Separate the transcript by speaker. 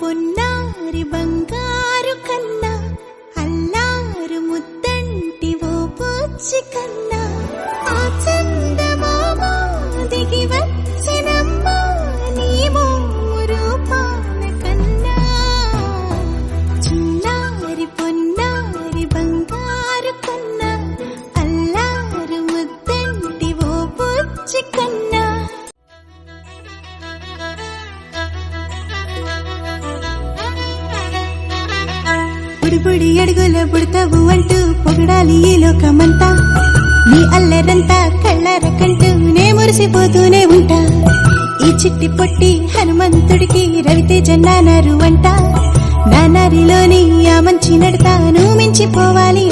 Speaker 1: పొన్నారి బంగారు కన్నా అల్లారు ముద్దంటి ఓ బుజ్జి కన్నా ఆ చందమామ దిగి వచ్చినమ్మా నీ మోము పాన కన్నా చిన్నారి పొన్నారి బంగారు కన్నా అల్లారు ముద్దంటి ఓ బుజ్జి కన్నా. బుడిబుడి అడుగుల బుడతావు అంటూ పొగడాలి ఈ లోకమంతా, నీ అల్లరంతా కళ్ళారకంటూ నే మురిసిపోతూనే ఉంటా. ఈ చిట్టి పొట్టి హనుమంతుడికి రవితేజ నానారు అంట, నానారిలోని ఆ మంచి నడతా నువ్వు మించిపోవాలి